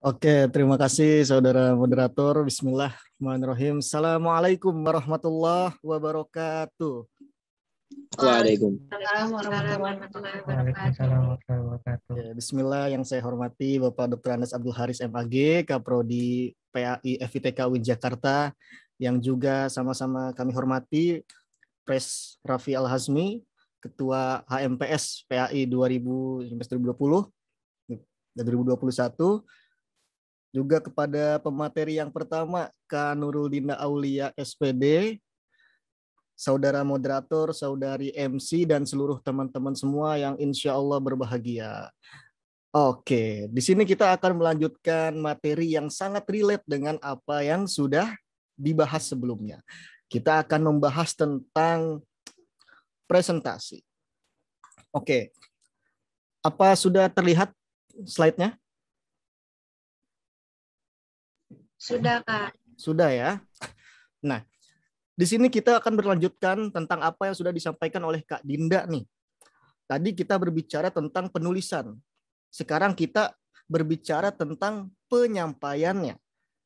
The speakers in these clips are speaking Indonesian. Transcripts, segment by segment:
Oke, terima kasih saudara moderator. Bismillahirrahmanirrahim. Assalamualaikum warahmatullahi wabarakatuh. Waalaikumsalam warahmatullahi wabarakatuh. Waalaikumsalam warahmatullahi wabarakatuh. Ya, Bismillah, yang saya hormati Bapak Dr. Andes Abdul Haris MAG, Kaprodi PAI FITK UIN Jakarta, yang juga sama-sama kami hormati Pres Raffi Al-Hazmi, Ketua HMPS PAI 2020 dan 2021. Juga kepada pemateri yang pertama, Kak Nurul Dinda Aulia SPD, saudara moderator, saudari MC, dan seluruh teman-teman semua yang insya Allah berbahagia. Oke, di sini kita akan melanjutkan materi yang sangat relate dengan apa yang sudah dibahas sebelumnya. Kita akan membahas tentang presentasi. Oke, apa sudah terlihat slide-nya? Sudah, Kak. Sudah ya. Nah, di sini kita akan berlanjutkan tentang apa yang sudah disampaikan oleh Kak Dinda nih. Tadi kita berbicara tentang penulisan. Sekarang kita berbicara tentang penyampaiannya.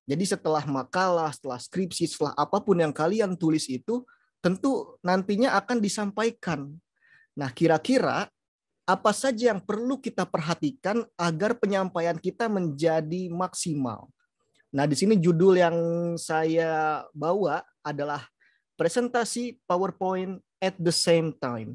Jadi setelah makalah, setelah skripsi, setelah apapun yang kalian tulis itu, tentu nantinya akan disampaikan. Nah, kira-kira apa saja yang perlu kita perhatikan agar penyampaian kita menjadi maksimal? Nah, di sini judul yang saya bawa adalah presentasi PowerPoint at the same time.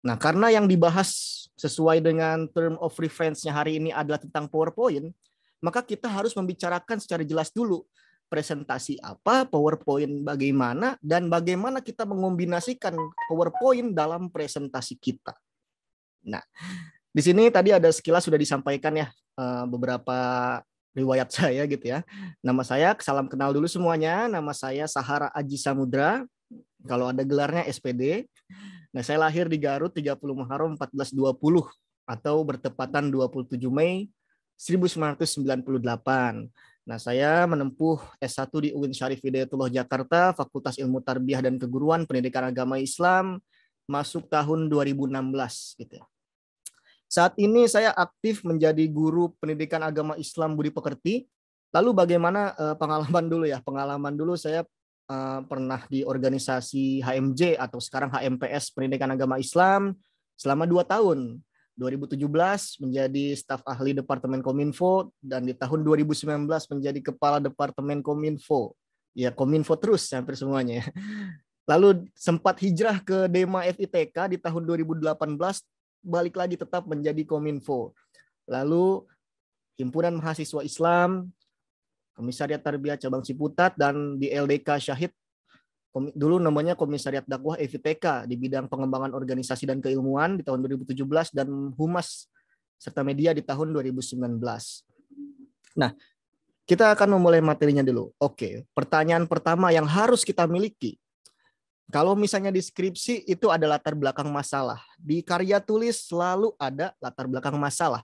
Nah, karena yang dibahas sesuai dengan term of reference-nya hari ini adalah tentang PowerPoint, maka kita harus membicarakan secara jelas dulu presentasi apa, PowerPoint bagaimana, dan bagaimana kita mengombinasikan PowerPoint dalam presentasi kita. Nah, di sini tadi ada sekilas sudah disampaikan ya beberapa riwayat saya gitu ya. Nama saya, salam kenal dulu semuanya. Nama saya Sahara Aji Samudra. Kalau ada gelarnya SPD. Nah, saya lahir di Garut 30 Muharram 1420 atau bertepatan 27 Mei 1998. Nah, saya menempuh S1 di UIN Syarif Hidayatullah Jakarta, Fakultas Ilmu Tarbiyah dan Keguruan Pendidikan Agama Islam, masuk tahun 2016 gitu ya. Saat ini saya aktif menjadi guru pendidikan agama Islam Budi Pekerti. Lalu bagaimana pengalaman dulu ya? Pengalaman dulu saya pernah di organisasi HMJ atau sekarang HMPS Pendidikan Agama Islam selama 2 tahun. 2017 menjadi staf ahli Departemen Kominfo dan di tahun 2019 menjadi kepala Departemen Kominfo. Ya, Kominfo terus hampir semuanya. Lalu sempat hijrah ke Dema FITK di tahun 2018, balik lagi tetap menjadi Kominfo. Lalu Himpunan Mahasiswa Islam, Komisariat Tarbiyah Cabang Ciputat, dan di LDK Syahid, dulu namanya Komisariat Dakwah FITK di bidang pengembangan organisasi dan keilmuan di tahun 2017 dan Humas serta media di tahun 2019. Nah, kita akan memulai materinya dulu. Oke, pertanyaan pertama yang harus kita miliki. Kalau misalnya di skripsi itu ada latar belakang masalah. Di karya tulis selalu ada latar belakang masalah.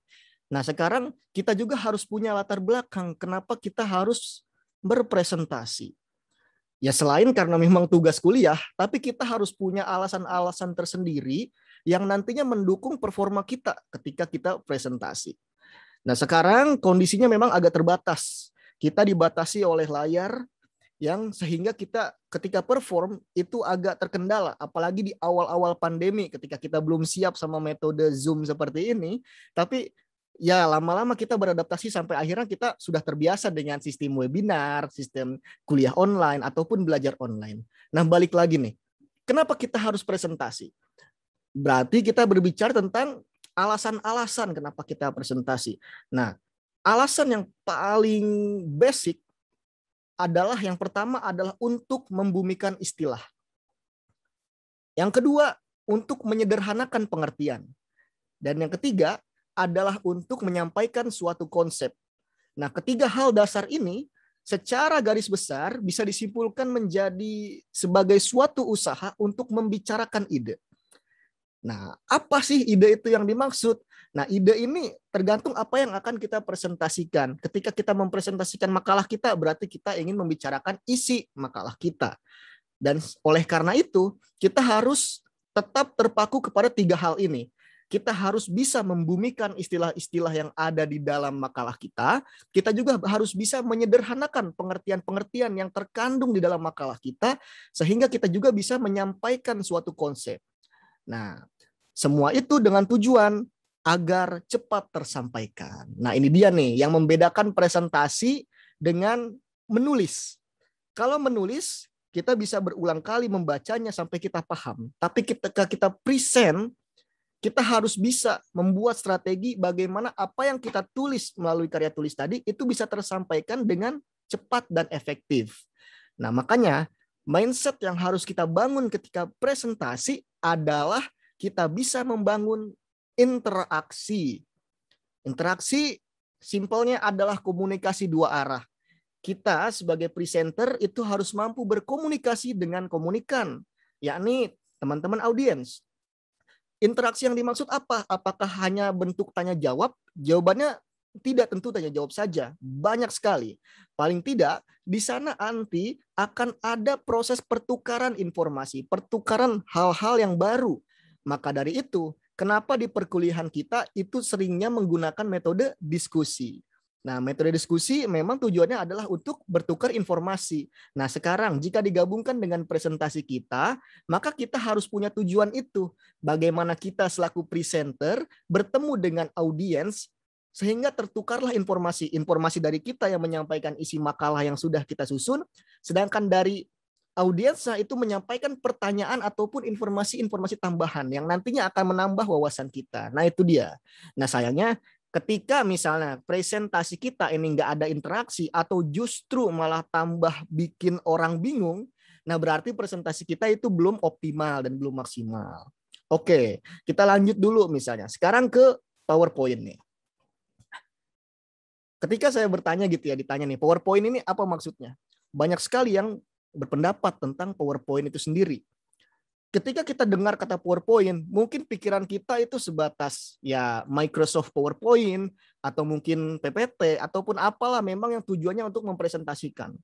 Nah, sekarang kita juga harus punya latar belakang. Kenapa kita harus berpresentasi? Ya selain karena memang tugas kuliah, tapi kita harus punya alasan-alasan tersendiri yang nantinya mendukung performa kita ketika kita presentasi. Nah, sekarang kondisinya memang agak terbatas. Kita dibatasi oleh layar yang sehingga kita ketika perform itu agak terkendala, apalagi di awal-awal pandemi ketika kita belum siap sama metode Zoom seperti ini. Tapi ya lama-lama kita beradaptasi sampai akhirnya kita sudah terbiasa dengan sistem webinar, sistem kuliah online ataupun belajar online. Nah, balik lagi nih, kenapa kita harus presentasi? Berarti kita berbicara tentang alasan-alasan kenapa kita presentasi. Nah, alasan yang paling basic adalah yang pertama adalah untuk membumikan istilah. Yang kedua, untuk menyederhanakan pengertian. Dan yang ketiga adalah untuk menyampaikan suatu konsep. Nah, ketiga hal dasar ini secara garis besar bisa disimpulkan menjadi sebagai suatu usaha untuk membicarakan ide. Nah, apa sih ide itu yang dimaksud? Nah, ide ini tergantung apa yang akan kita presentasikan. Ketika kita mempresentasikan makalah kita, berarti kita ingin membicarakan isi makalah kita. Dan oleh karena itu, kita harus tetap terpaku kepada tiga hal ini. kita harus bisa membumikan istilah-istilah yang ada di dalam makalah kita. Kita juga harus bisa menyederhanakan pengertian-pengertian yang terkandung di dalam makalah kita, sehingga kita juga bisa menyampaikan suatu konsep. Nah, semua itu dengan tujuan agar cepat tersampaikan. Nah, ini dia nih yang membedakan presentasi dengan menulis. Kalau menulis, kita bisa berulang kali membacanya sampai kita paham. Tapi ketika kita present, kita harus bisa membuat strategi bagaimana apa yang kita tulis melalui karya tulis tadi itu bisa tersampaikan dengan cepat dan efektif. Nah, makanya mindset yang harus kita bangun ketika presentasi adalah kita bisa membangun interaksi. Interaksi simpelnya adalah komunikasi dua arah. Kita sebagai presenter itu harus mampu berkomunikasi dengan komunikan, yakni teman-teman audiens. Interaksi yang dimaksud apa? Apakah hanya bentuk tanya jawab? Jawabannya tidak, tentu tanya jawab saja. Banyak sekali. Paling tidak, di sana nanti akan ada proses pertukaran informasi, pertukaran hal-hal yang baru. Maka dari itu, kenapa di perkuliahan kita itu seringnya menggunakan metode diskusi. Nah, metode diskusi memang tujuannya adalah untuk bertukar informasi. Nah, sekarang jika digabungkan dengan presentasi kita, maka kita harus punya tujuan itu. Bagaimana kita selaku presenter bertemu dengan audiens sehingga tertukarlah informasi dari kita yang menyampaikan isi makalah yang sudah kita susun, sedangkan dari audiensnya itu menyampaikan pertanyaan ataupun informasi-informasi tambahan yang nantinya akan menambah wawasan kita. Nah, itu dia. Nah, sayangnya ketika misalnya presentasi kita ini nggak ada interaksi atau justru malah tambah bikin orang bingung, nah berarti presentasi kita itu belum optimal dan belum maksimal. Oke, kita lanjut dulu misalnya. Sekarang ke PowerPoint nih. Ketika saya bertanya gitu ya, ditanya nih, PowerPoint ini apa maksudnya? Banyak sekali yang berpendapat tentang PowerPoint itu sendiri. Ketika kita dengar kata PowerPoint, mungkin pikiran kita itu sebatas ya Microsoft PowerPoint atau mungkin PPT ataupun apalah memang yang tujuannya untuk mempresentasikan.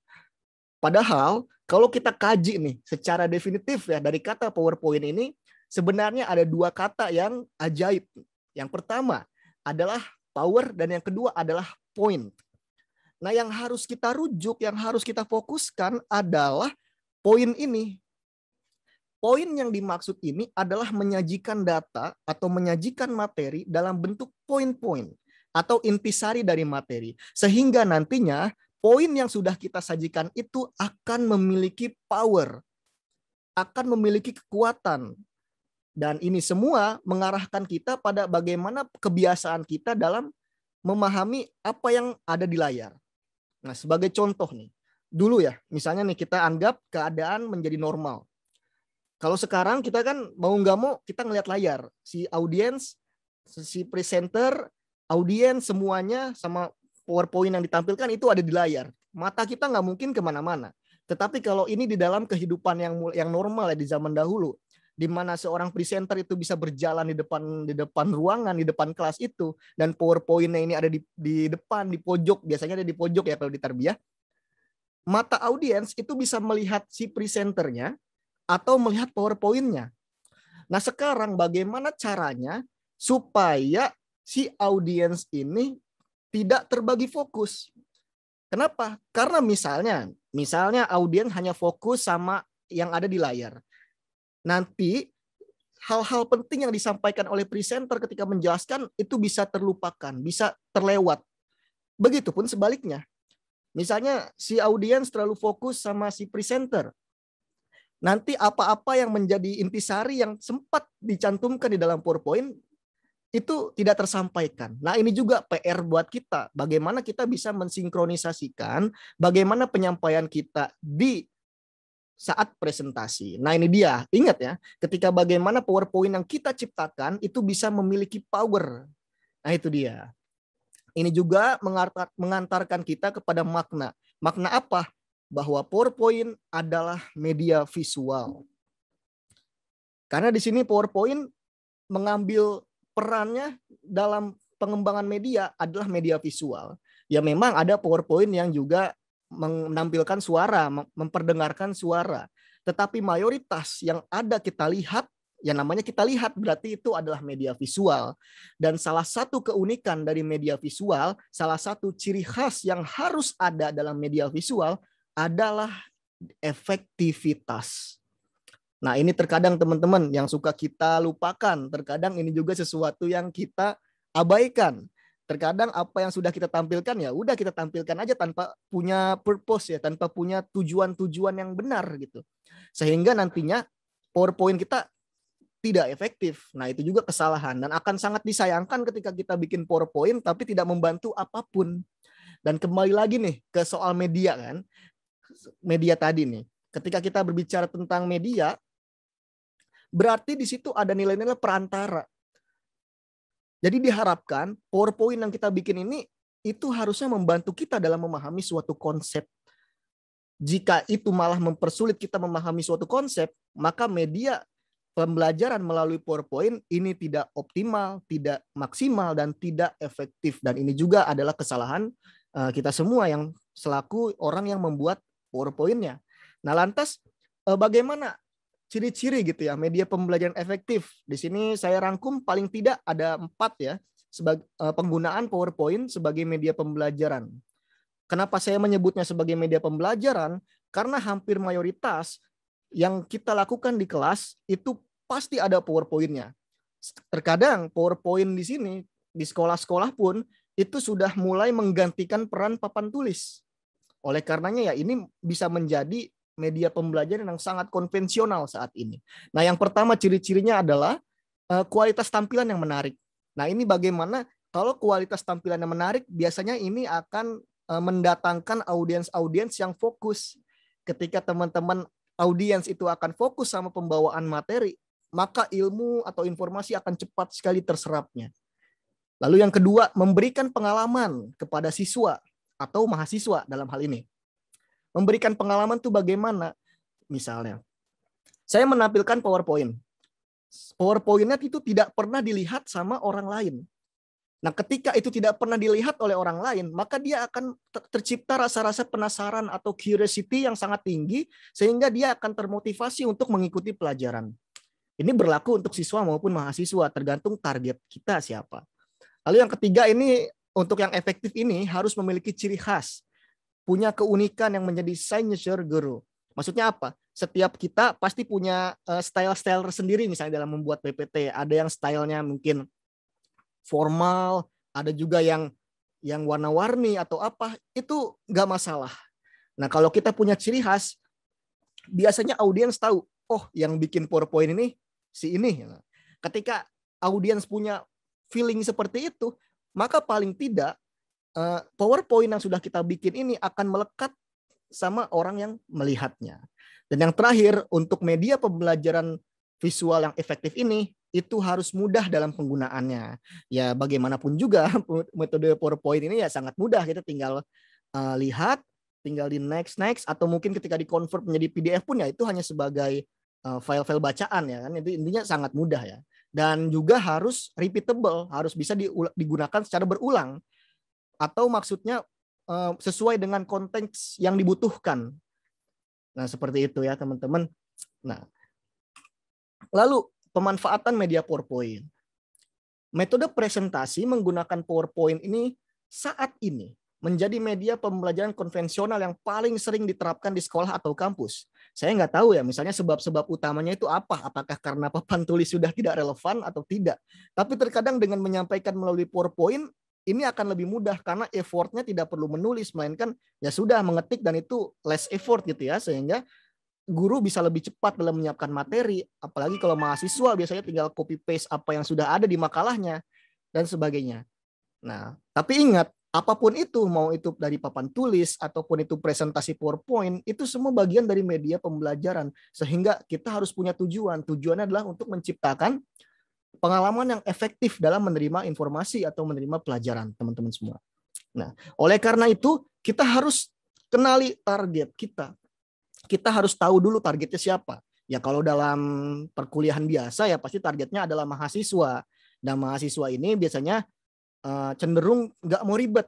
Padahal kalau kita kaji nih secara definitif ya dari kata PowerPoint ini sebenarnya ada dua kata yang ajaib. Yang pertama adalah power dan yang kedua adalah point. Nah, yang harus kita rujuk, yang harus kita fokuskan adalah poin ini. Poin yang dimaksud ini adalah menyajikan data atau menyajikan materi dalam bentuk poin-poin atau intisari dari materi. Sehingga nantinya poin yang sudah kita sajikan itu akan memiliki power, akan memiliki kekuatan. Dan ini semua mengarahkan kita pada bagaimana kebiasaan kita dalam memahami apa yang ada di layar. Nah, sebagai contoh nih, dulu ya, misalnya nih kita anggap keadaan menjadi normal. Kalau sekarang kita kan mau nggak mau kita ngelihat layar, si audiens, si presenter, audiens semuanya sama PowerPoint yang ditampilkan itu ada di layar. Mata kita nggak mungkin kemana-mana. Tetapi kalau ini di dalam kehidupan yang normal ya di zaman dahulu, di mana seorang presenter itu bisa berjalan di depan ruangan, di depan kelas itu, dan PowerPoint-nya ini ada di depan, di pojok, biasanya ada di pojok ya kalau di tarbiyah. Mata audiens itu bisa melihat si presenternya atau melihat PowerPoint-nya. Nah, sekarang bagaimana caranya supaya si audiens ini tidak terbagi fokus? Kenapa? Karena misalnya audiens hanya fokus sama yang ada di layar. Nanti hal-hal penting yang disampaikan oleh presenter ketika menjelaskan itu bisa terlupakan, bisa terlewat. Begitupun sebaliknya. Misalnya si audiens terlalu fokus sama si presenter. Nanti apa-apa yang menjadi intisari yang sempat dicantumkan di dalam PowerPoint itu tidak tersampaikan. Nah, ini juga PR buat kita. Bagaimana kita bisa mensinkronisasikan bagaimana penyampaian kita di saat presentasi. Nah, ini dia. Ingat ya, ketika bagaimana PowerPoint yang kita ciptakan itu bisa memiliki power. Nah, itu dia. Ini juga mengantarkan kita kepada makna. Makna apa? Bahwa PowerPoint adalah media visual. Karena di sini PowerPoint mengambil perannya dalam pengembangan media adalah media visual. Ya memang ada PowerPoint yang juga menampilkan suara, memperdengarkan suara. Tetapi mayoritas yang ada kita lihat yang namanya kita lihat, berarti itu adalah media visual. Dan salah satu keunikan dari media visual, salah satu ciri khas yang harus ada dalam media visual adalah efektivitas. Nah, ini terkadang teman-teman yang suka kita lupakan, terkadang ini juga sesuatu yang kita abaikan. Terkadang apa yang sudah kita tampilkan ya udah kita tampilkan aja tanpa punya purpose ya, tanpa punya tujuan-tujuan yang benar gitu. Sehingga nantinya PowerPoint kita tidak efektif. Nah, itu juga kesalahan dan akan sangat disayangkan ketika kita bikin PowerPoint tapi tidak membantu apapun. Dan kembali lagi nih ke soal media kan. Media tadi nih. Ketika kita berbicara tentang media, berarti di situ ada nilai-nilai perantara. Jadi diharapkan PowerPoint yang kita bikin ini itu harusnya membantu kita dalam memahami suatu konsep. Jika itu malah mempersulit kita memahami suatu konsep, maka media pembelajaran melalui PowerPoint ini tidak optimal, tidak maksimal, dan tidak efektif. Dan ini juga adalah kesalahan kita semua yang selaku orang yang membuat PowerPoint-nya. Nah, lantas bagaimana ciri-ciri gitu ya media pembelajaran efektif? Di sini saya rangkum paling tidak ada 4 ya sebagai penggunaan PowerPoint sebagai media pembelajaran. Kenapa saya menyebutnya sebagai media pembelajaran? Karena hampir mayoritas yang kita lakukan di kelas itu pasti ada PowerPoint-nya. Terkadang PowerPoint di sini di sekolah-sekolah pun itu sudah mulai menggantikan peran papan tulis. Oleh karenanya ya ini bisa menjadi media pembelajaran yang sangat konvensional saat ini. Nah, yang pertama ciri-cirinya adalah kualitas tampilan yang menarik. Nah, ini bagaimana kalau kualitas tampilan yang menarik, biasanya ini akan mendatangkan audiens-audiens yang fokus. Ketika teman-teman audiens itu akan fokus sama pembawaan materi, maka ilmu atau informasi akan cepat sekali terserapnya. Lalu yang kedua, memberikan pengalaman kepada siswa atau mahasiswa dalam hal ini. Memberikan pengalaman tuh bagaimana? Misalnya, saya menampilkan PowerPoint. PowerPoint-nya itu tidak pernah dilihat sama orang lain. Nah, ketika itu tidak pernah dilihat oleh orang lain, maka dia akan tercipta rasa-rasa penasaran atau curiosity yang sangat tinggi, sehingga dia akan termotivasi untuk mengikuti pelajaran. Ini berlaku untuk siswa maupun mahasiswa, tergantung target kita siapa. Lalu yang ketiga ini, untuk yang efektif ini harus memiliki ciri khas. Punya keunikan yang menjadi signature guru. Maksudnya apa? Setiap kita pasti punya style-style tersendiri misalnya dalam membuat PPT. Ada yang stylenya mungkin formal, ada juga yang warna-warni atau apa, itu nggak masalah. Nah, kalau kita punya ciri khas, biasanya audiens tahu, oh yang bikin PowerPoint ini si ini. Ketika audiens punya feeling seperti itu, maka paling tidak PowerPoint yang sudah kita bikin ini akan melekat sama orang yang melihatnya. Dan yang terakhir, untuk media pembelajaran visual yang efektif ini, itu harus mudah dalam penggunaannya. Ya bagaimanapun juga, metode PowerPoint ini ya sangat mudah. Kita tinggal lihat, tinggal di next, atau mungkin ketika di-convert menjadi PDF pun ya itu hanya sebagai file-file bacaan ya kan. Itu intinya sangat mudah ya. Dan juga harus repeatable, harus bisa digunakan secara berulang. Atau maksudnya sesuai dengan konteks yang dibutuhkan. Nah, seperti itu ya teman-teman. Nah, lalu pemanfaatan media PowerPoint. Metode presentasi menggunakan PowerPoint ini saat ini menjadi media pembelajaran konvensional yang paling sering diterapkan di sekolah atau kampus. Saya nggak tahu ya, misalnya sebab-sebab utamanya itu apa? Apakah karena papan tulis sudah tidak relevan atau tidak? Tapi terkadang dengan menyampaikan melalui PowerPoint, ini akan lebih mudah karena effortnya tidak perlu menulis, melainkan ya sudah mengetik dan itu less effort gitu ya, sehingga guru bisa lebih cepat dalam menyiapkan materi, apalagi kalau mahasiswa biasanya tinggal copy paste apa yang sudah ada di makalahnya dan sebagainya. Nah, tapi ingat, apapun itu, mau itu dari papan tulis ataupun itu presentasi PowerPoint, itu semua bagian dari media pembelajaran, sehingga kita harus punya tujuan. Tujuannya adalah untuk menciptakan pengalaman yang efektif dalam menerima informasi atau menerima pelajaran, teman-teman semua. Nah, oleh karena itu kita harus kenali target kita. Kita harus tahu dulu targetnya siapa. Ya kalau dalam perkuliahan biasa ya pasti targetnya adalah mahasiswa. Dan mahasiswa ini biasanya cenderung nggak mau ribet.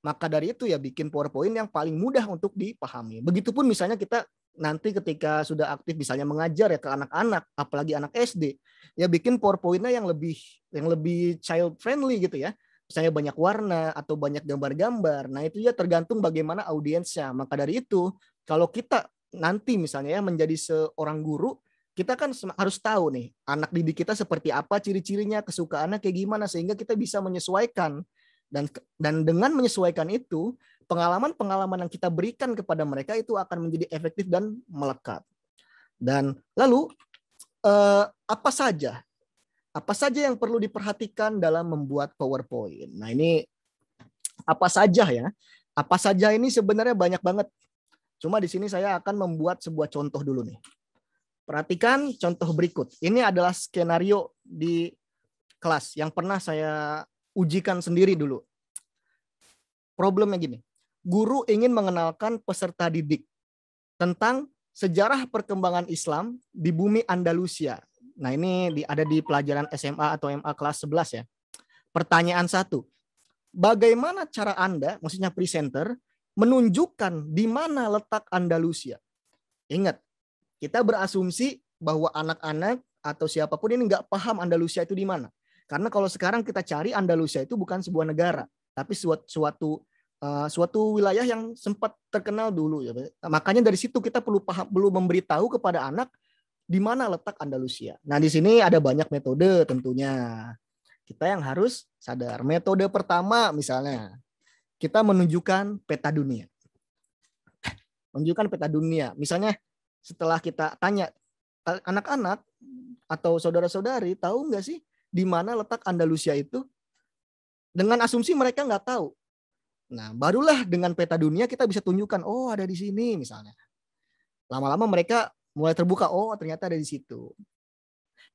Maka dari itu ya bikin PowerPoint yang paling mudah untuk dipahami. Begitupun misalnya kita nanti ketika sudah aktif misalnya mengajar ya ke anak-anak, apalagi anak SD, ya bikin PowerPoint-nya yang lebih child friendly gitu ya. Misalnya banyak warna atau banyak gambar-gambar. Nah, itu ya tergantung bagaimana audiensnya. Maka dari itu, kalau kita nanti misalnya ya menjadi seorang guru, kita kan harus tahu nih anak didik kita seperti apa, ciri-cirinya, kesukaannya kayak gimana, sehingga kita bisa menyesuaikan. Dan dengan menyesuaikan itu, pengalaman-pengalaman yang kita berikan kepada mereka itu akan menjadi efektif dan melekat. Dan lalu apa saja yang perlu diperhatikan dalam membuat PowerPoint? Nah, ini apa saja ya? Apa saja ini sebenarnya banyak banget. Cuma di sini saya akan membuat sebuah contoh dulu nih. Perhatikan contoh berikut. Ini adalah skenario di kelas yang pernah saya ujikan sendiri dulu. Problemnya gini. Guru ingin mengenalkan peserta didik tentang sejarah perkembangan Islam di bumi Andalusia. Nah, ini ada di pelajaran SMA atau MA kelas 11 ya. Pertanyaan 1. Bagaimana cara Anda, maksudnya presenter, menunjukkan di mana letak Andalusia? Ingat, kita berasumsi bahwa anak-anak atau siapapun ini nggak paham Andalusia itu di mana. Karena kalau sekarang kita cari Andalusia itu bukan sebuah negara, tapi suatu wilayah yang sempat terkenal dulu ya. Makanya dari situ kita perlu memberitahu kepada anak di mana letak Andalusia. Nah, di sini ada banyak metode tentunya. Kita yang harus sadar. Metode pertama misalnya, kita menunjukkan peta dunia. Menunjukkan peta dunia. Misalnya setelah kita tanya, anak-anak atau saudara-saudari tahu nggak sih di mana letak Andalusia itu? Dengan asumsi mereka nggak tahu. Nah, barulah dengan peta dunia kita bisa tunjukkan, oh ada di sini misalnya. Lama-lama mereka mulai terbuka, oh ternyata ada di situ.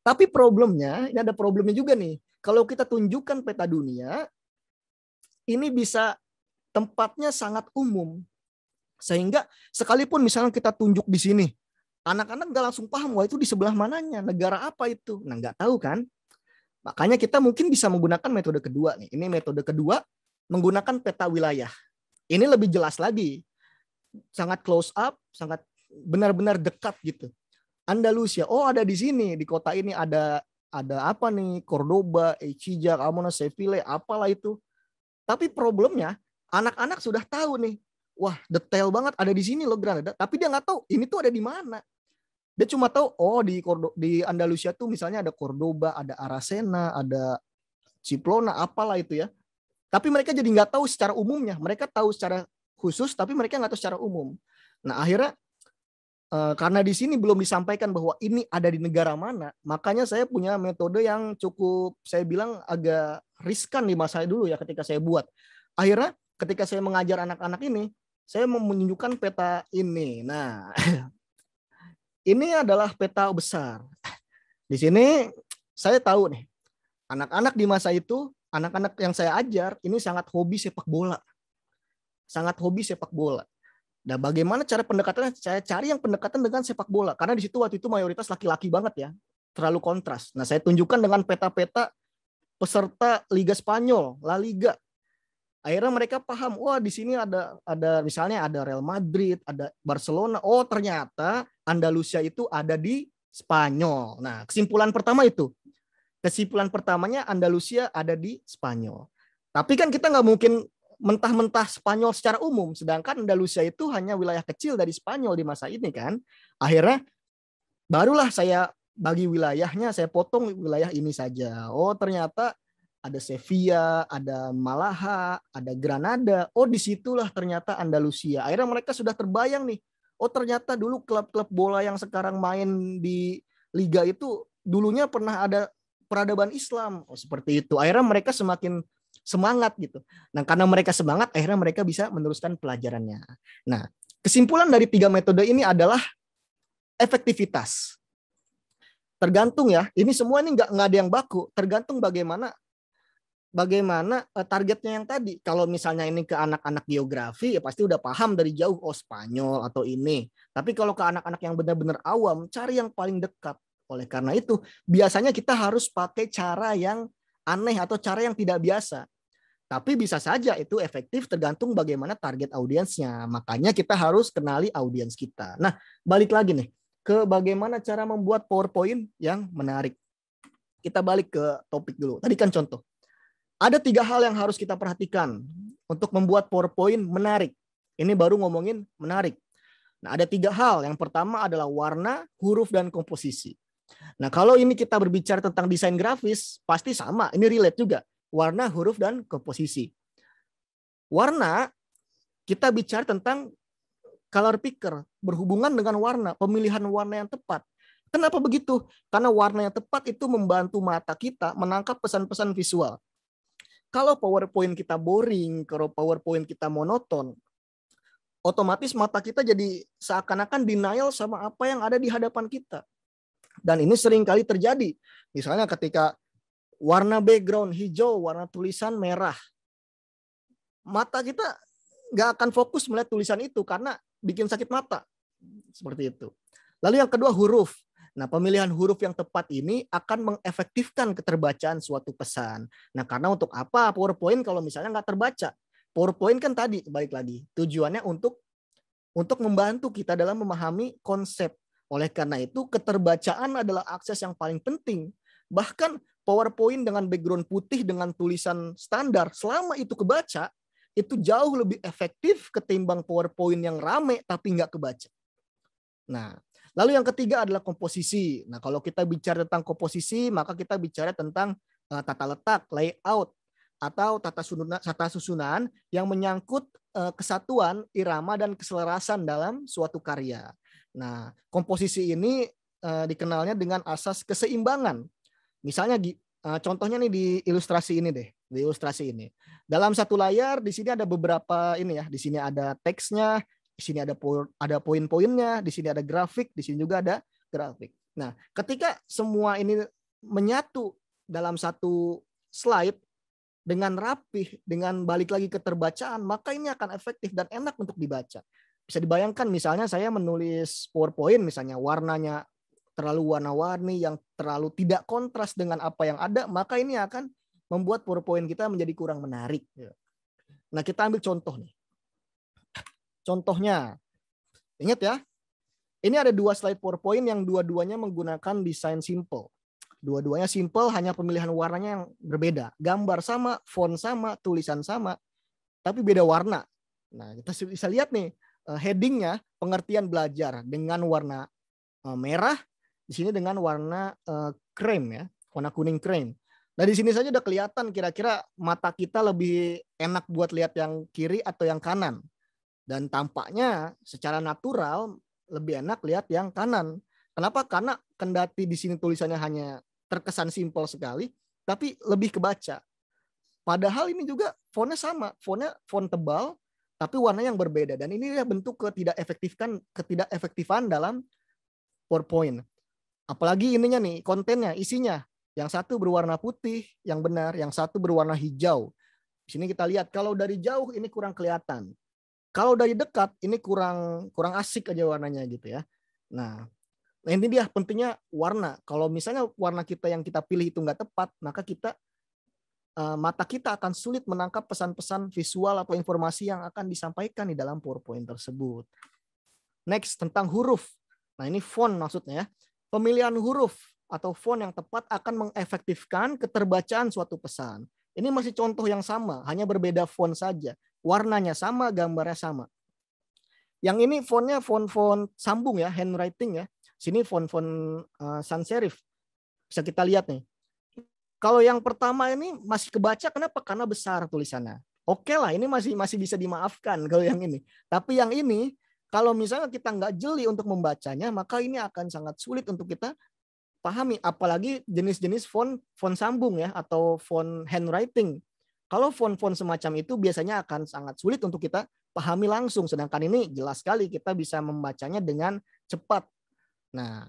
Tapi problemnya, ini ada problemnya juga nih. Kalau kita tunjukkan peta dunia, ini bisa tempatnya sangat umum. Sehingga sekalipun misalnya kita tunjuk di sini, anak-anak nggak langsung paham, wah itu di sebelah mananya, negara apa itu. Nah, nggak tahu kan. Makanya kita mungkin bisa menggunakan metode kedua nih. Ini metode kedua, menggunakan peta wilayah. Ini lebih jelas lagi. Sangat close up, sangat benar-benar dekat gitu. Andalusia, oh ada di sini, di kota ini ada apa nih, Cordoba, Écija, Almona, Seville, apalah itu. Tapi problemnya, anak-anak sudah tahu nih, wah detail banget ada di sini loh Granada, tapi dia nggak tahu ini tuh ada di mana. Dia cuma tahu, oh di Andalusia tuh misalnya ada Cordoba, ada Aracena, ada Ciplona, apalah itu ya. Tapi mereka jadi nggak tahu secara umumnya. Mereka tahu secara khusus, tapi mereka nggak tahu secara umum. Nah, akhirnya karena di sini belum disampaikan bahwa ini ada di negara mana, makanya saya punya metode yang cukup, saya bilang agak riskan di masa dulu ya ketika saya buat. Akhirnya ketika saya mengajar anak-anak ini, saya mau menunjukkan peta ini. Nah, ini adalah peta besar. Di sini saya tahu nih, anak-anak di masa itu, anak-anak yang saya ajar ini sangat hobi sepak bola. Sangat hobi sepak bola. Nah, bagaimana cara pendekatannya? Saya cari yang pendekatan dengan sepak bola. Karena di situ waktu itu mayoritas laki-laki banget ya. Terlalu kontras. Nah, saya tunjukkan dengan peta-peta peserta Liga Spanyol, La Liga. Akhirnya mereka paham, wah di sini ada misalnya ada Real Madrid, ada Barcelona. Oh, ternyata Andalusia itu ada di Spanyol. Nah, kesimpulan pertama itu. Kesimpulan pertamanya Andalusia ada di Spanyol. Tapi kan kita nggak mungkin mentah-mentah Spanyol secara umum, sedangkan Andalusia itu hanya wilayah kecil dari Spanyol di masa ini kan. Akhirnya barulah saya bagi wilayahnya, saya potong wilayah ini saja. Oh, ternyata ada Sevilla, ada Malaha, ada Granada. Oh, disitulah ternyata Andalusia. Akhirnya mereka sudah terbayang nih. Oh, ternyata dulu klub-klub bola yang sekarang main di liga itu dulunya pernah ada peradaban Islam. Oh, seperti itu. Akhirnya mereka semakin semangat gitu. Nah, karena mereka semangat, akhirnya mereka bisa meneruskan pelajarannya. Nah, kesimpulan dari 3 metode ini adalah efektivitas. Tergantung ya, ini semua ini nggak ada yang baku. Tergantung bagaimana targetnya yang tadi. Kalau misalnya ini ke anak-anak geografi, ya pasti udah paham dari jauh, oh Spanyol atau ini. Tapi kalau ke anak-anak yang benar-benar awam, cari yang paling dekat. Oleh karena itu, biasanya kita harus pakai cara yang aneh atau cara yang tidak biasa. Tapi bisa saja itu efektif tergantung bagaimana target audiensnya. Makanya kita harus kenali audiens kita. Nah, balik lagi nih ke bagaimana cara membuat PowerPoint yang menarik. Kita balik ke topik dulu. Tadi kan contoh. Ada 3 hal yang harus kita perhatikan untuk membuat PowerPoint menarik. Ini baru ngomongin menarik. Nah, ada 3 hal. Yang pertama adalah warna, huruf, dan komposisi. Nah, kalau ini kita berbicara tentang desain grafis, pasti sama. Ini relate juga. Warna, huruf, dan komposisi. Warna, kita bicara tentang color picker, berhubungan dengan warna, pemilihan warna yang tepat. Kenapa begitu? Karena warna yang tepat itu membantu mata kita menangkap pesan-pesan visual. Kalau PowerPoint kita boring, kalau PowerPoint kita monoton, otomatis mata kita jadi seakan-akan denial sama apa yang ada di hadapan kita. Dan ini sering kali terjadi. Misalnya ketika warna background hijau, warna tulisan merah. Mata kita nggak akan fokus melihat tulisan itu karena bikin sakit mata. Seperti itu. Lalu yang kedua, huruf. Nah, pemilihan huruf yang tepat ini akan mengefektifkan keterbacaan suatu pesan. Nah, karena untuk apa PowerPoint kalau misalnya nggak terbaca? PowerPoint kan tadi, balik lagi, tujuannya untuk membantu kita dalam memahami konsep. Oleh karena itu, keterbacaan adalah akses yang paling penting. Bahkan PowerPoint dengan background putih dengan tulisan standar, selama itu kebaca, itu jauh lebih efektif ketimbang PowerPoint yang rame tapi nggak kebaca. Nah, lalu yang ketiga adalah komposisi. Nah, kalau kita bicara tentang komposisi, maka kita bicara tentang tata letak, layout, atau tata susunan yang menyangkut kesatuan, irama, dan keselarasan dalam suatu karya. Nah, komposisi ini dikenalnya dengan asas keseimbangan. Misalnya contohnya nih di ilustrasi ini deh, di ilustrasi ini. Dalam satu layar di sini ada beberapa ini ya, di sini ada teksnya, di sini ada poin-poinnya, di sini ada grafik, di sini juga ada grafik. Nah, ketika semua ini menyatu dalam satu slide dengan rapih, dengan balik lagi keterbacaan, maka ini akan efektif dan enak untuk dibaca. Bisa dibayangkan misalnya saya menulis PowerPoint misalnya warnanya terlalu warna-warni yang terlalu tidak kontras dengan apa yang ada, maka ini akan membuat PowerPoint kita menjadi kurang menarik. Nah, kita ambil contoh nih. Contohnya, ingat ya, ini ada 2 slide PowerPoint yang dua-duanya menggunakan desain simple. Dua-duanya simple, hanya pemilihan warnanya yang berbeda. Gambar sama, font sama, tulisan sama, tapi beda warna. Nah, kita bisa lihat nih, headingnya pengertian belajar dengan warna merah, di sini dengan warna krem ya, warna kuning krem. Nah, di sini saja udah kelihatan kira-kira mata kita lebih enak buat lihat yang kiri atau yang kanan. Dan tampaknya secara natural lebih enak lihat yang kanan. Kenapa? Karena kendati di sini tulisannya hanya terkesan simpel sekali, tapi lebih kebaca. Padahal ini juga fontnya sama, fontnya font tebal, tapi warnanya yang berbeda. Dan ini ya bentuk ketidakefektifan dalam PowerPoint. Apalagi ininya nih, kontennya, isinya. Yang satu berwarna putih, yang benar. Yang satu berwarna hijau. Di sini kita lihat, kalau dari jauh ini kurang kelihatan. Kalau dari dekat, ini kurang asik aja warnanya gitu ya. Nah, ini dia pentingnya warna. Kalau misalnya warna kita yang kita pilih itu nggak tepat, maka mata kita akan sulit menangkap pesan-pesan visual atau informasi yang akan disampaikan di dalam PowerPoint tersebut. Next, tentang huruf. Nah, ini font maksudnya ya. Pemilihan huruf atau font yang tepat akan mengefektifkan keterbacaan suatu pesan. Ini masih contoh yang sama, hanya berbeda font saja. Warnanya sama, gambarnya sama. Yang ini fontnya font sambung ya, handwriting ya. Sini font sans serif. Bisa kita lihat nih. Kalau yang pertama ini masih kebaca, kenapa? Karena besar tulisannya. Oke lah, ini masih bisa dimaafkan kalau yang ini. Tapi yang ini, kalau misalnya kita nggak jeli untuk membacanya, maka ini akan sangat sulit untuk kita pahami. Apalagi jenis-jenis font sambung ya, atau font handwriting. Kalau font-font semacam itu biasanya akan sangat sulit untuk kita pahami langsung. Sedangkan ini jelas sekali kita bisa membacanya dengan cepat. Nah,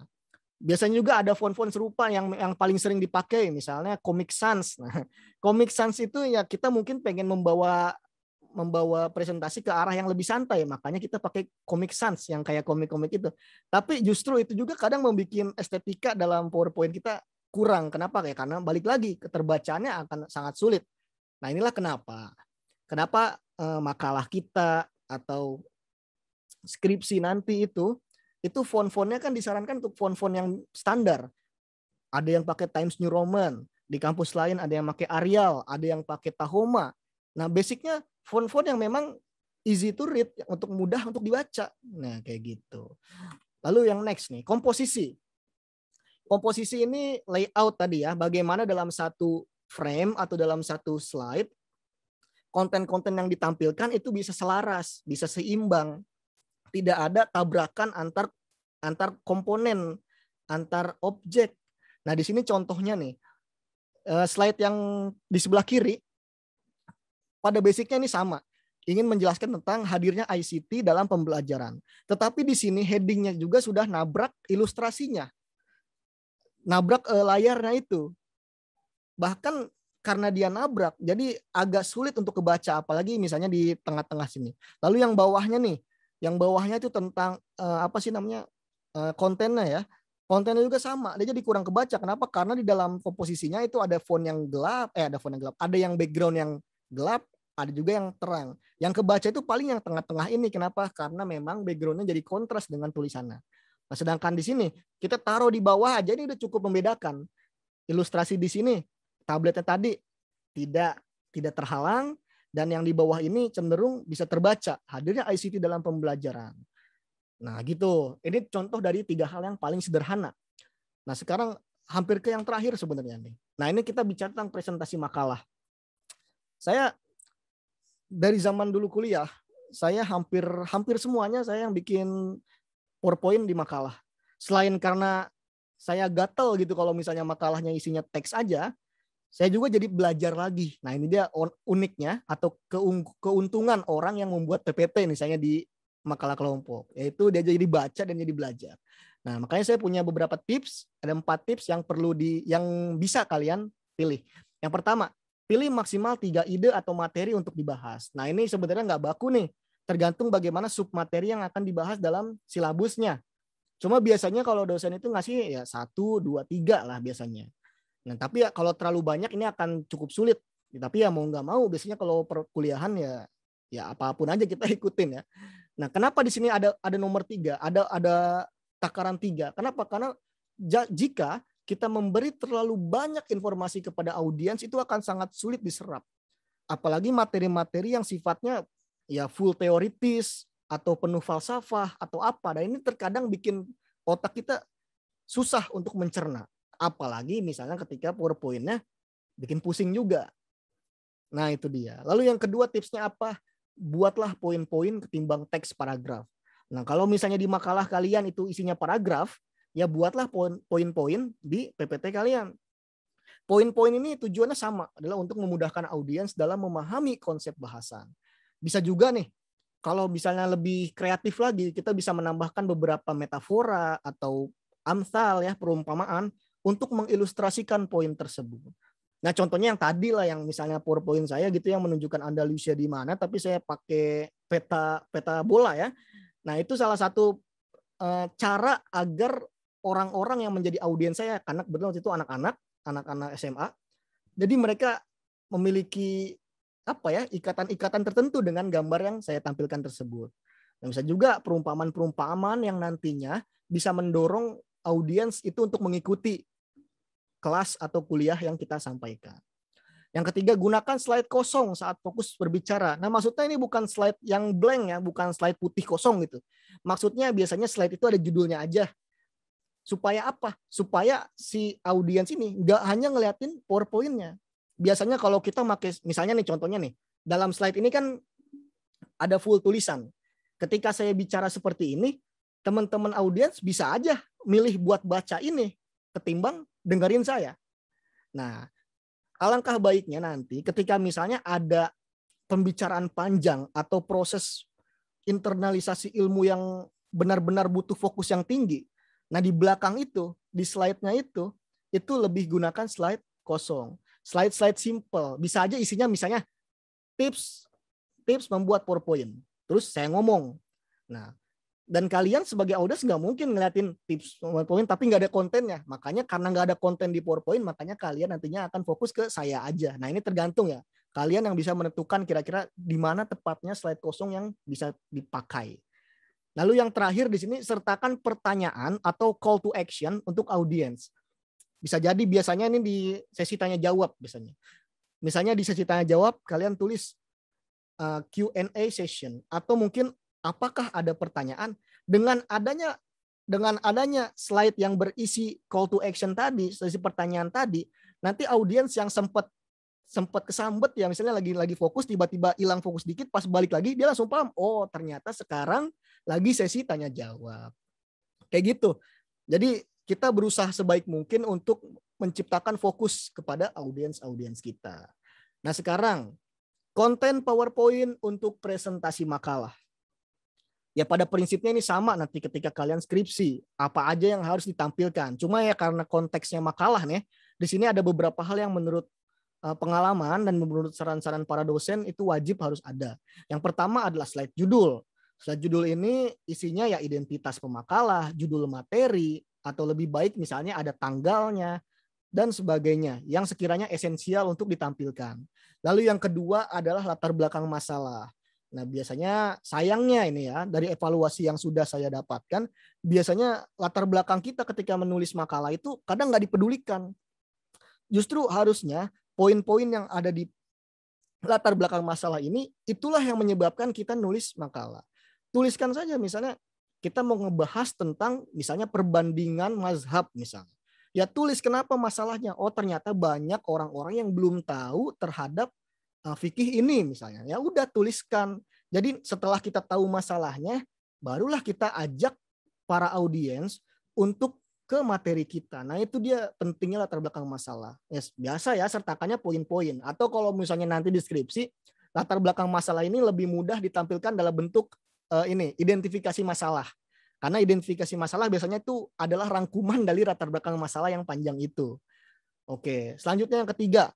biasanya juga ada font-font serupa yang paling sering dipakai, misalnya Comic Sans. Nah, Comic Sans itu ya kita mungkin pengen membawa presentasi ke arah yang lebih santai, makanya kita pakai Comic Sans yang kayak komik-komik itu. Tapi justru itu juga kadang membuat estetika dalam PowerPoint kita kurang. Kenapa? Karena balik lagi keterbacaannya akan sangat sulit. Nah, inilah kenapa. Kenapa makalah kita atau skripsi nanti itu font-fontnya kan disarankan untuk font-font yang standar. Ada yang pakai Times New Roman, di kampus lain ada yang pakai Arial, ada yang pakai Tahoma. Nah, basicnya font-font yang memang easy to read, untuk mudah untuk dibaca. Nah, kayak gitu. Lalu yang next nih, komposisi. Komposisi ini layout tadi ya, bagaimana dalam satu frame atau dalam satu slide, konten-konten yang ditampilkan itu bisa selaras, bisa seimbang. Tidak ada tabrakan antar komponen, antar objek. Nah, di sini contohnya nih, slide yang di sebelah kiri, pada basicnya ini sama. Ingin menjelaskan tentang hadirnya ICT dalam pembelajaran. Tetapi di sini headingnya juga sudah nabrak ilustrasinya. Nabrak layarnya itu. Bahkan karena dia nabrak, jadi agak sulit untuk kebaca, apalagi misalnya di tengah-tengah sini. Lalu yang bawahnya nih, yang bawahnya itu tentang kontennya ya. Kontennya juga sama, dia jadi kurang kebaca. Kenapa? Karena di dalam komposisinya itu ada font yang gelap, ada yang background yang gelap, ada juga yang terang. Yang kebaca itu paling yang tengah-tengah ini. Kenapa? Karena memang backgroundnya jadi kontras dengan tulisannya. Nah, sedangkan di sini kita taruh di bawah aja, ini udah cukup membedakan. Ilustrasi di sini, tabletnya tadi tidak terhalang, dan yang di bawah ini cenderung bisa terbaca. Hadirnya ICT dalam pembelajaran. Nah gitu, ini contoh dari 3 hal yang paling sederhana. Nah sekarang hampir ke yang terakhir sebenarnya nih. Nah ini kita bicara tentang presentasi makalah. Saya dari zaman dulu kuliah, saya hampir semuanya saya yang bikin PowerPoint di makalah. Selain karena saya gatel gitu kalau misalnya makalahnya isinya teks aja, saya juga jadi belajar lagi. Nah ini dia uniknya atau keuntungan orang yang membuat PPT misalnya di makalah kelompok, yaitu dia jadi baca dan jadi belajar. Nah makanya saya punya beberapa tips, ada 4 tips yang yang bisa kalian pilih. Yang pertama, pilih maksimal 3 ide atau materi untuk dibahas. Nah ini sebenarnya nggak baku nih, tergantung bagaimana submateri yang akan dibahas dalam silabusnya. Cuma biasanya kalau dosen itu ngasih ya 1, 2, 3 lah biasanya. Nah tapi ya kalau terlalu banyak ini akan cukup sulit. Tapi ya mau nggak mau biasanya kalau perkuliahan ya apapun aja kita ikutin ya. Nah kenapa di sini ada nomor 3, ada takaran 3? Kenapa? Karena jika kita memberi terlalu banyak informasi kepada audiens itu akan sangat sulit diserap. Apalagi materi-materi yang sifatnya ya full teoritis atau penuh falsafah atau apa. Dan ini terkadang bikin otak kita susah untuk mencerna. Apalagi misalnya ketika PowerPoint-nya bikin pusing juga. Nah itu dia. Lalu yang kedua tipsnya apa? Buatlah poin-poin ketimbang teks paragraf. Nah kalau misalnya di makalah kalian itu isinya paragraf, ya buatlah poin-poin di PPT kalian. Poin-poin ini tujuannya sama, adalah untuk memudahkan audiens dalam memahami konsep bahasan. Bisa juga nih, kalau misalnya lebih kreatif lagi, kita bisa menambahkan beberapa metafora atau amsal ya, perumpamaan untuk mengilustrasikan poin tersebut. Nah contohnya yang tadi lah, yang misalnya PowerPoint saya gitu yang menunjukkan Andalusia di mana, tapi saya pakai peta bola ya. Nah itu salah satu cara agar orang-orang yang menjadi audiens saya, karena kebetulan waktu itu anak-anak SMA, jadi mereka memiliki ikatan-ikatan tertentu dengan gambar yang saya tampilkan tersebut. Dan bisa juga perumpamaan-perumpamaan yang nantinya bisa mendorong audiens itu untuk mengikuti kelas atau kuliah yang kita sampaikan. Yang ketiga, gunakan slide kosong saat fokus berbicara. Nah, maksudnya ini bukan slide yang blank ya, bukan slide putih kosong gitu. Maksudnya biasanya slide itu ada judulnya aja. Supaya apa? Supaya si audiens ini nggak hanya ngeliatin PowerPoint-nya. Biasanya kalau kita pakai, misalnya nih contohnya nih, dalam slide ini kan ada full tulisan. Ketika saya bicara seperti ini, teman-teman audiens bisa aja milih buat baca ini ketimbang dengerin saya. Nah, alangkah baiknya nanti ketika misalnya ada pembicaraan panjang atau proses internalisasi ilmu yang benar-benar butuh fokus yang tinggi. Nah, di belakang itu, di slide-nya itu lebih gunakan slide kosong. Slide-slide simple. Bisa aja isinya misalnya tips membuat PowerPoint. Terus saya ngomong. Nah, dan kalian sebagai audiens nggak mungkin ngeliatin tips PowerPoint tapi nggak ada kontennya. Makanya karena nggak ada konten di PowerPoint, makanya kalian nantinya akan fokus ke saya aja. Nah ini tergantung ya. Kalian yang bisa menentukan kira-kira di mana tepatnya slide kosong yang bisa dipakai. Lalu yang terakhir di sini, sertakan pertanyaan atau call to action untuk audiens. Bisa jadi biasanya ini di sesi tanya jawab biasanya. Misalnya di sesi tanya jawab kalian tulis Q&A session, atau mungkin apakah ada pertanyaan. Dengan adanya slide yang berisi call to action tadi, sesi pertanyaan tadi, nanti audiens yang sempat kesambet ya, misalnya lagi fokus tiba-tiba hilang fokus dikit, pas balik lagi dia langsung paham, oh ternyata sekarang lagi sesi tanya jawab. Kayak gitu. Jadi kita berusaha sebaik mungkin untuk menciptakan fokus kepada audiens kita. Nah, sekarang konten PowerPoint untuk presentasi makalah. Ya pada prinsipnya ini sama nanti ketika kalian skripsi, apa aja yang harus ditampilkan. Cuma ya karena konteksnya makalah nih, di sini ada beberapa hal yang menurut pengalaman dan menurut saran-saran para dosen itu wajib harus ada. Yang pertama adalah slide judul. Slide judul ini isinya ya identitas pemakalah, judul materi, atau lebih baik misalnya ada tanggalnya, dan sebagainya yang sekiranya esensial untuk ditampilkan. Lalu yang kedua adalah latar belakang masalah. Nah, biasanya sayangnya ini ya, dari evaluasi yang sudah saya dapatkan, biasanya latar belakang kita ketika menulis makalah itu kadang nggak dipedulikan. Justru harusnya poin-poin yang ada di latar belakang masalah ini, itulah yang menyebabkan kita nulis makalah. Tuliskan saja misalnya kita mau ngebahas tentang misalnya perbandingan mazhab misalnya. Ya tulis kenapa masalahnya. Oh ternyata banyak orang-orang yang belum tahu terhadap fikih ini misalnya. Ya udah tuliskan. Jadi setelah kita tahu masalahnya, barulah kita ajak para audiens untuk ke materi kita. Nah itu dia pentingnya latar belakang masalah. Yes, biasa ya sertakannya poin-poin. Atau kalau misalnya nanti deskripsi, latar belakang masalah ini lebih mudah ditampilkan dalam bentuk ini identifikasi masalah. Karena identifikasi masalah biasanya itu adalah rangkuman dari latar belakang masalah yang panjang itu. Oke, selanjutnya yang ketiga,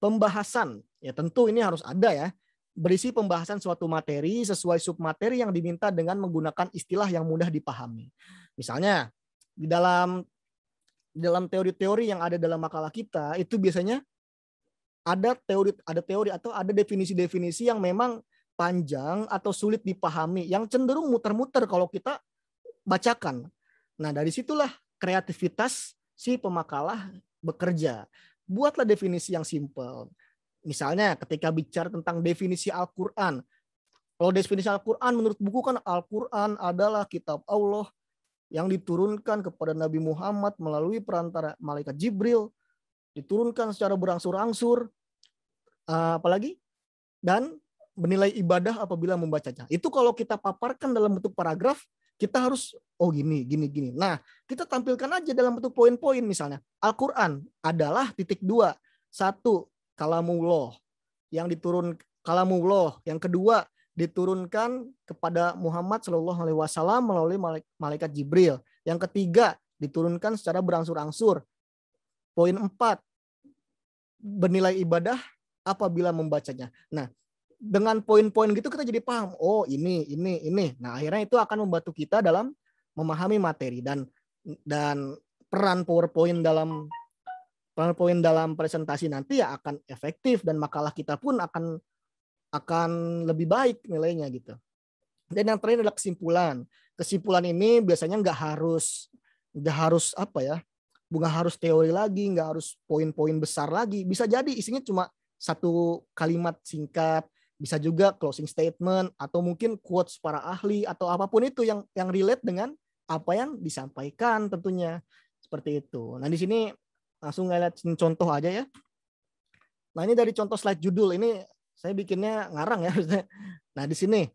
pembahasan. Ya tentu ini harus ada ya. Berisi pembahasan suatu materi sesuai submateri yang diminta dengan menggunakan istilah yang mudah dipahami. Misalnya di dalam teori-teori yang ada dalam makalah kita itu biasanya ada teori atau ada definisi-definisi yang memang panjang atau sulit dipahami, yang cenderung muter-muter kalau kita bacakan. Nah, dari situlah kreativitas si pemakalah bekerja. Buatlah definisi yang simpel. Misalnya ketika bicara tentang definisi Al-Quran. Kalau definisi Al-Quran menurut buku kan Al-Quran adalah kitab Allah yang diturunkan kepada Nabi Muhammad melalui perantara malaikat Jibril. Diturunkan secara berangsur-angsur. Apalagi? Dan bernilai ibadah apabila membacanya. Itu kalau kita paparkan dalam bentuk paragraf, kita harus gini. Nah, kita tampilkan aja dalam bentuk poin-poin misalnya. Al-Qur'an adalah titik 2. 1, kalamullah yang kalamullah. Yang kedua, diturunkan kepada Muhammad SAW melalui malaikat Jibril. Yang ketiga, diturunkan secara berangsur-angsur. Poin 4, bernilai ibadah apabila membacanya. Nah, dengan poin-poin gitu kita jadi paham, oh ini. Nah akhirnya itu akan membantu kita dalam memahami materi dan peran PowerPoint dalam presentasi nanti ya akan efektif dan makalah kita pun akan lebih baik nilainya gitu. Dan yang terakhir adalah kesimpulan. Kesimpulan ini biasanya nggak harus nggak harus teori lagi, nggak harus poin-poin besar lagi. Bisa jadi isinya cuma satu kalimat singkat. Bisa juga closing statement atau mungkin quotes para ahli atau apapun itu yang relate dengan apa yang disampaikan tentunya. Seperti itu. Nah, di sini langsung lihat contoh aja ya. Nah, ini dari contoh slide judul ini saya bikinnya ngarang ya. Nah, di sini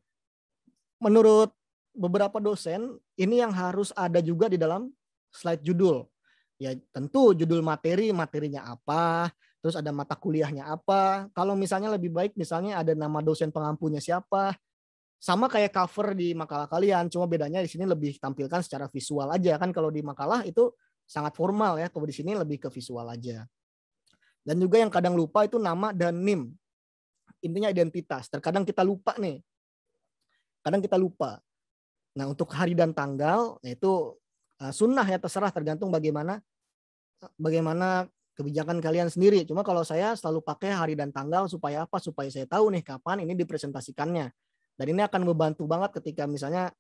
menurut beberapa dosen ini yang harus ada juga di dalam slide judul. Ya, tentu judul materinya apa, terus ada mata kuliahnya apa. Kalau misalnya lebih baik misalnya ada nama dosen pengampunya siapa. Sama kayak cover di makalah kalian, cuma bedanya di sini lebih tampilkan secara visual aja kan. Kalau di makalah itu sangat formal ya, kalau di sini lebih ke visual aja. Dan juga yang kadang lupa itu nama dan NIM. Intinya identitas. Terkadang kita lupa nih. Nah, untuk hari dan tanggal, nah itu sunnah ya, terserah tergantung bagaimana kebijakan kalian sendiri. Cuma kalau saya selalu pakai hari dan tanggal supaya apa? Supaya saya tahu nih kapan ini dipresentasikannya. Dan ini akan membantu banget ketika misalnya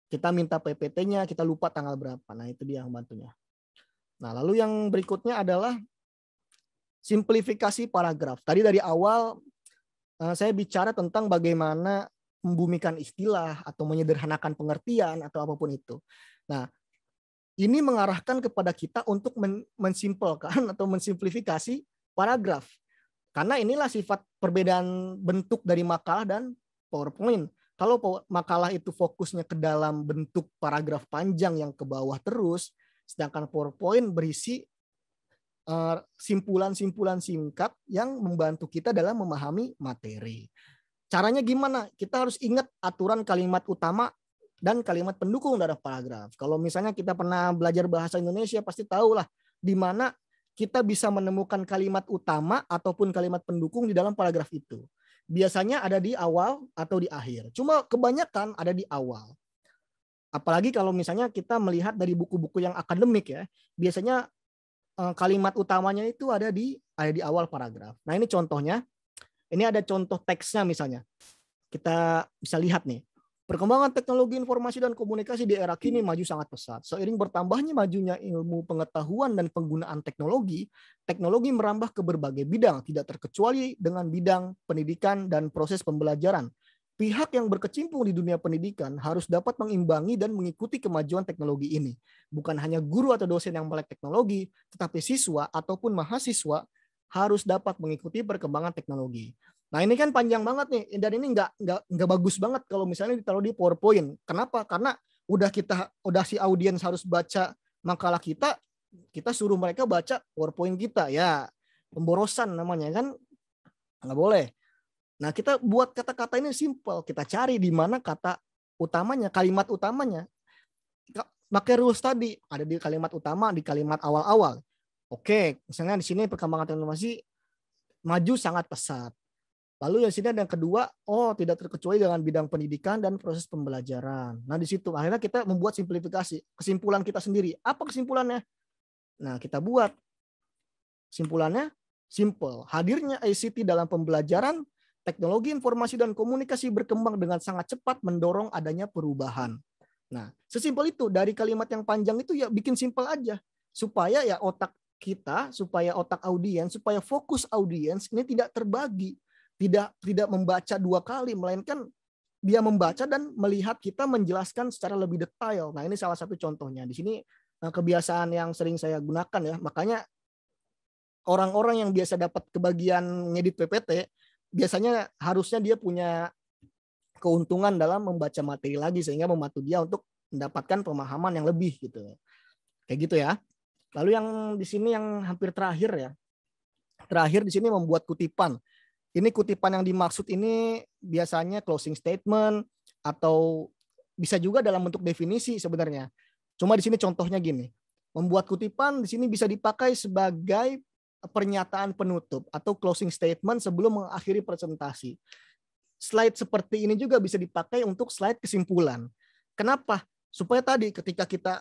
kita minta PPT-nya, kita lupa tanggal berapa. Nah, itu dia yang bantunya. Nah, lalu yang berikutnya adalah simplifikasi paragraf. Tadi dari awal saya bicara tentang bagaimana membumikan istilah atau menyederhanakan pengertian atau apapun itu. Nah, ini mengarahkan kepada kita untuk mensimpelkan atau mensimplifikasi paragraf. Karena inilah sifat perbedaan bentuk dari makalah dan PowerPoint. Kalau makalah itu fokusnya ke dalam bentuk paragraf panjang yang ke bawah terus, sedangkan PowerPoint berisi simpulan-simpulan singkat yang membantu kita dalam memahami materi. Caranya gimana? Kita harus ingat aturan kalimat utama dan kalimat pendukung dalam paragraf. Kalau misalnya kita pernah belajar bahasa Indonesia, pasti tahulah di mana kita bisa menemukan kalimat utama ataupun kalimat pendukung di dalam paragraf itu. Biasanya ada di awal atau di akhir. Cuma kebanyakan ada di awal. Apalagi kalau misalnya kita melihat dari buku-buku yang akademik ya, biasanya kalimat utamanya itu ada di awal paragraf. Nah, ini contohnya. Ini ada contoh teksnya misalnya. Kita bisa lihat nih. Perkembangan teknologi informasi dan komunikasi di era kini maju sangat pesat. Seiring bertambahnya majunya ilmu pengetahuan dan penggunaan teknologi, teknologi merambah ke berbagai bidang, tidak terkecuali dengan bidang pendidikan dan proses pembelajaran. Pihak yang berkecimpung di dunia pendidikan harus dapat mengimbangi dan mengikuti kemajuan teknologi ini. Bukan hanya guru atau dosen yang melek teknologi, tetapi siswa ataupun mahasiswa harus dapat mengikuti perkembangan teknologi. Nah, ini kan panjang banget nih, dan ini nggak bagus banget kalau misalnya ditaruh di PowerPoint. Kenapa? Karena udah si audiens harus baca makalah kita suruh mereka baca PowerPoint kita, ya pemborosan namanya kan, nggak boleh. Nah, kita buat kata-kata ini simple, kita cari di mana kata utamanya, kalimat utamanya. Pakai rules tadi, ada di kalimat utama, di kalimat awal-awal. Oke, misalnya di sini perkembangan teknologi maju sangat pesat. Lalu yang sini ada yang kedua, tidak terkecuali dengan bidang pendidikan dan proses pembelajaran. Nah, di situ akhirnya kita membuat simplifikasi, kesimpulan kita sendiri. Apa kesimpulannya? Nah, kita buat simpulannya simple. Hadirnya ICT dalam pembelajaran, teknologi informasi dan komunikasi berkembang dengan sangat cepat mendorong adanya perubahan. Nah, sesimpel itu, dari kalimat yang panjang itu ya bikin simple aja. Supaya ya otak kita, supaya otak audiens, supaya fokus audiens ini tidak terbagi, tidak membaca dua kali, melainkan dia membaca dan melihat kita menjelaskan secara lebih detail. Nah, ini salah satu contohnya. Di sini kebiasaan yang sering saya gunakan ya. Makanya orang-orang yang biasa dapat kebagian ngedit PPT, biasanya harusnya dia punya keuntungan dalam membaca materi lagi sehingga membantu dia untuk mendapatkan pemahaman yang lebih gitu. Kayak gitu ya. Lalu yang di sini yang hampir terakhir ya. Terakhir di sini membuat kutipan. Ini kutipan yang dimaksud ini biasanya closing statement atau bisa juga dalam bentuk definisi sebenarnya. Cuma di sini contohnya gini. Membuat kutipan di sini bisa dipakai sebagai pernyataan penutup atau closing statement sebelum mengakhiri presentasi. Slide seperti ini juga bisa dipakai untuk slide kesimpulan. Kenapa? Supaya tadi ketika kita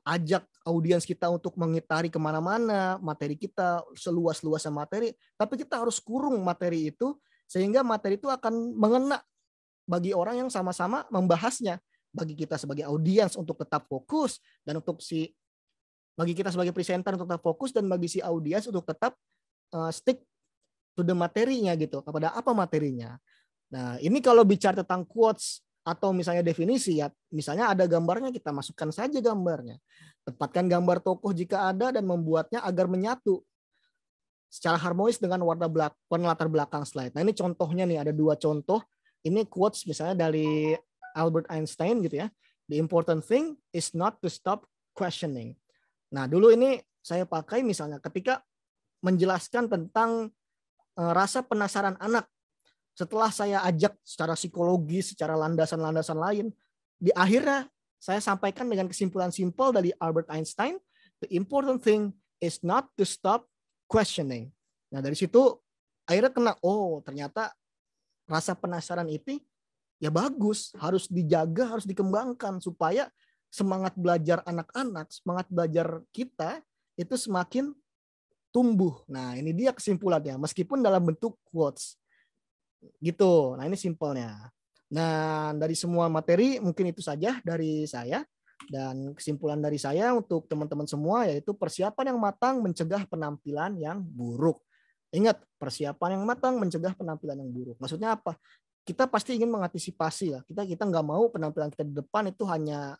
ajak audiens kita untuk mengitari kemana-mana materi kita, seluas-luasnya materi, tapi kita harus kurung materi itu sehingga materi itu akan mengena bagi orang yang sama-sama membahasnya. Bagi kita sebagai audiens untuk tetap fokus, dan bagi kita sebagai presenter untuk tetap fokus, dan bagi si audiens untuk tetap stick to the materinya gitu, kepada apa materinya. Nah, ini kalau bicara tentang quotes atau misalnya definisi ya, misalnya ada gambarnya, kita masukkan saja gambarnya. Tempatkan gambar tokoh jika ada dan membuatnya agar menyatu secara harmonis dengan warna latar belakang slide. Nah, ini contohnya nih, ada dua contoh. Ini quotes misalnya dari Albert Einstein gitu ya. The important thing is not to stop questioning. Nah, dulu ini saya pakai misalnya ketika menjelaskan tentang rasa penasaran anak. Setelah saya ajak secara psikologis, secara landasan-landasan lain, di akhirnya saya sampaikan dengan kesimpulan simpel dari Albert Einstein, the important thing is not to stop questioning. Nah, dari situ akhirnya kena, ternyata rasa penasaran itu ya bagus, harus dijaga, harus dikembangkan supaya semangat belajar anak-anak, semangat belajar kita itu semakin tumbuh. Nah, ini dia kesimpulannya, meskipun dalam bentuk quotes. Gitu. Nah, ini simpelnya. Nah, dari semua materi mungkin itu saja dari saya. Dan kesimpulan dari saya untuk teman-teman semua yaitu persiapan yang matang mencegah penampilan yang buruk. Ingat, persiapan yang matang mencegah penampilan yang buruk. Maksudnya apa? Kita pasti ingin mengantisipasi lah. Kita nggak mau penampilan kita di depan itu hanya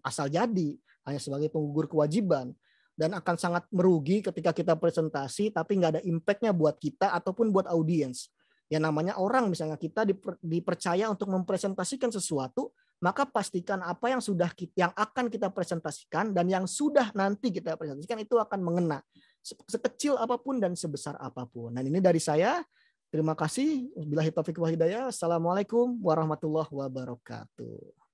asal jadi, hanya sebagai penggugur kewajiban, dan akan sangat merugi ketika kita presentasi tapi nggak ada impact-nya buat kita ataupun buat audiens. Yang namanya orang, misalnya kita dipercaya untuk mempresentasikan sesuatu, maka pastikan apa yang akan kita presentasikan dan yang sudah nanti kita presentasikan itu akan mengena sekecil apapun dan sebesar apapun. Dan ini dari saya. Terima kasih. Billahi taufiq wal hidayah. Assalamualaikum warahmatullahi wabarakatuh.